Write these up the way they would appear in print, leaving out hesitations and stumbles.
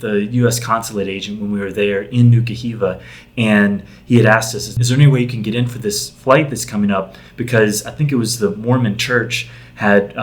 the U.S. consulate agent when we were there in Nukuhiva, and he had asked us, is there any way you can get in for this flight that's coming up? Because I think it was the Mormon church had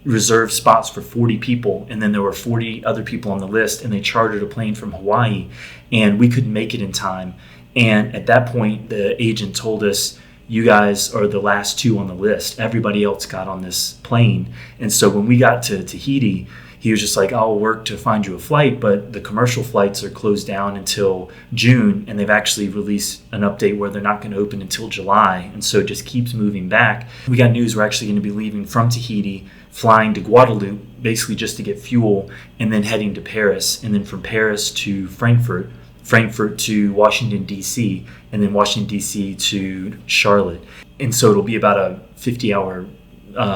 reserved spots for 40 people, and then there were 40 other people on the list, and they chartered a plane from Hawaii, and we couldn't make it in time. And at that point, the agent told us, you guys are the last two on the list. Everybody else got on this plane. And so when we got to Tahiti, he was just like, I'll work to find you a flight, but the commercial flights are closed down until June, and they've actually released an update where they're not going to open until July, and so it just keeps moving back. We got news we're actually going to be leaving from Tahiti, flying to Guadeloupe, basically just to get fuel, and then heading to Paris, and then from Paris to Frankfurt to Washington, D.C., and then Washington, D.C. to Charlotte. And so it'll be about a 50-hour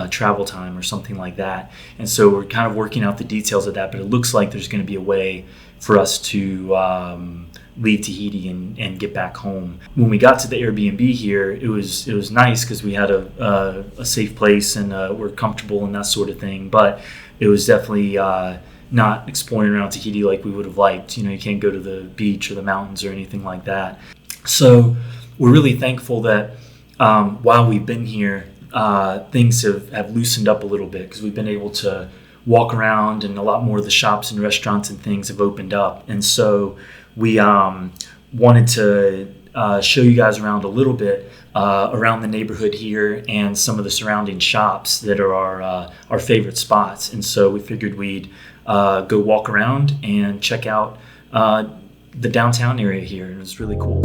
travel time or something like that. And so we're kind of working out the details of that, but it looks like there's going to be a way for us to leave Tahiti and get back home. When we got to the Airbnb here, it was nice because we had a safe place and we're comfortable and that sort of thing, but it was definitely not exploring around Tahiti like we would have liked. You can't go to the beach or the mountains or anything like that. So we're really thankful that while we've been here, things have loosened up a little bit, because we've been able to walk around, and a lot more of the shops and restaurants and things have opened up. And so we wanted to show you guys around a little bit around the neighborhood here and some of the surrounding shops that are our favorite spots. And so we figured we'd go walk around and check out the downtown area here. It was really cool.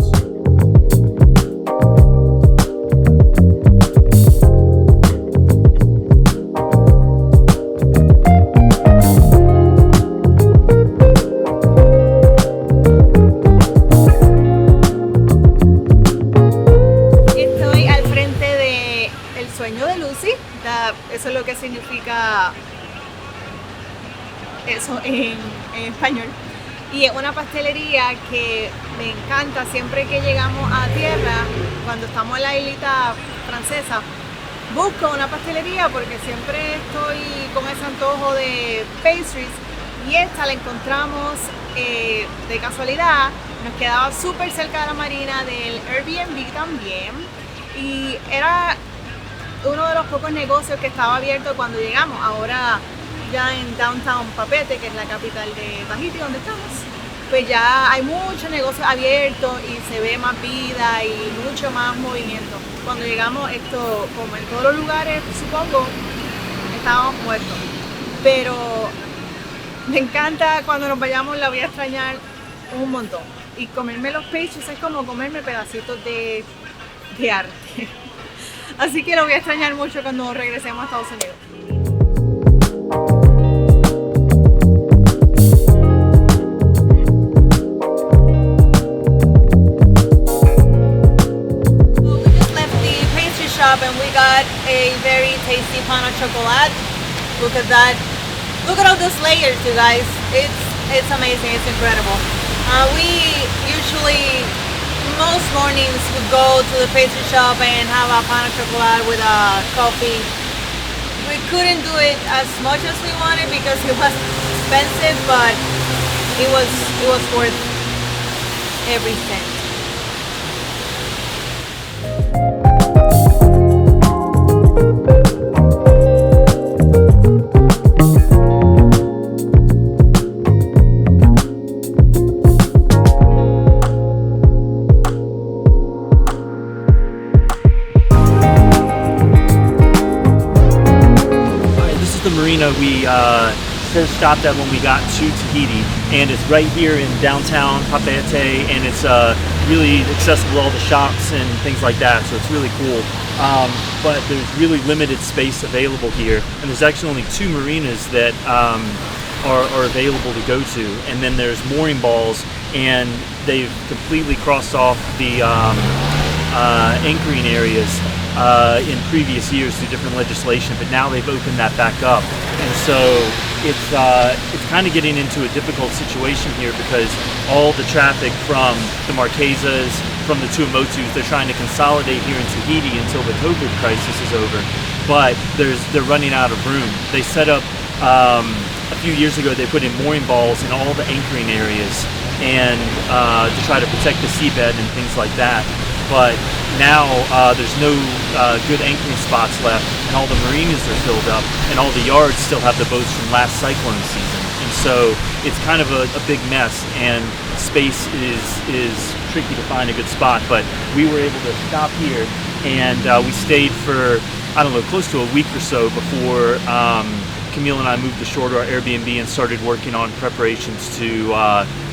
Eso es lo que significa eso en español. Y es una pastelería que me encanta siempre que llegamos a tierra, cuando estamos en la islita francesa. Busco una pastelería porque siempre estoy con ese antojo de pastries, y esta la encontramos de casualidad. Nos quedaba súper cerca de la marina, del Airbnb también, y era uno de los pocos negocios que estaba abierto cuando llegamos. Ahora ya en downtown Pape'ete, que es la capital de Tahiti, donde estamos, pues ya hay muchos negocios abiertos y se ve más vida y mucho más movimiento. Cuando llegamos, esto, como en todos los lugares, supongo, estábamos muertos. Pero me encanta, cuando nos vayamos la voy a extrañar un montón. Y comerme los pastries es como comerme pedacitos de arte. Así que lo voy a extrañar mucho cuando regresemos a Estados Unidos. So we just left the pastry shop and we got a very tasty pan au chocolat. Look at that. Look at all those layers, you guys. It's amazing. It's incredible. We usually, most mornings, we go to the pastry shop and have a pan au chocolat with a coffee. We couldn't do it as much as we wanted because it was expensive, but it was worth every cent. We first stopped at when we got to Tahiti, and it's right here in downtown Pape'ete, and it's really accessible to all the shops and things like that, so it's really cool. But there's really limited space available here, and there's actually only 2 marinas that are available to go to, and then there's mooring balls, and they've completely crossed off the anchoring areas in previous years through different legislation, but now they've opened that back up, and so it's kind of getting into a difficult situation here because all the traffic from the Marquesas, from the Tuamotus, they're trying to consolidate here in Tahiti until the COVID crisis is over, but they're running out of room. They set up a few years ago they put in mooring balls in all the anchoring areas and to try to protect the seabed and things like that. But now there's no good anchoring spots left, and all the marinas are filled up, and all the yards still have the boats from last cyclone season. And so it's kind of a big mess, and space is tricky to find a good spot. But we were able to stop here, and we stayed for, I don't know, close to a week or so before Camille and I moved ashore to our Airbnb and started working on preparations to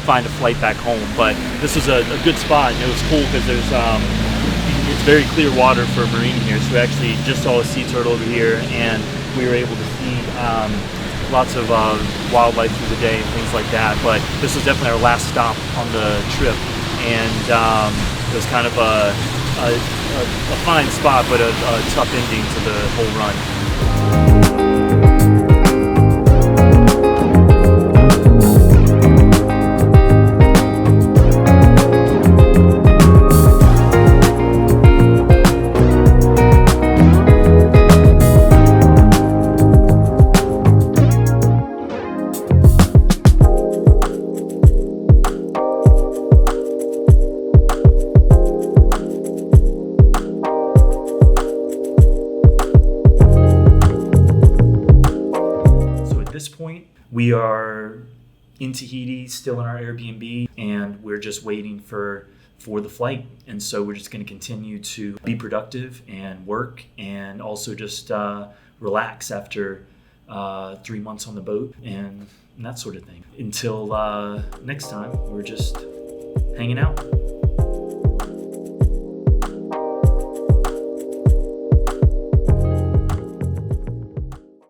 find a flight back home. But this was a good spot, and it was cool because there's it's very clear water for a marine here. So we actually just saw a sea turtle over here, and we were able to see lots of wildlife through the day and things like that. But this was definitely our last stop on the trip, and it was kind of a fine spot, but a tough ending to the whole run. We are in Tahiti, still in our Airbnb, and we're just waiting for the flight. And so we're just going to continue to be productive and work, and also just relax after 3 months on the boat and that sort of thing. Until next time, we're just hanging out.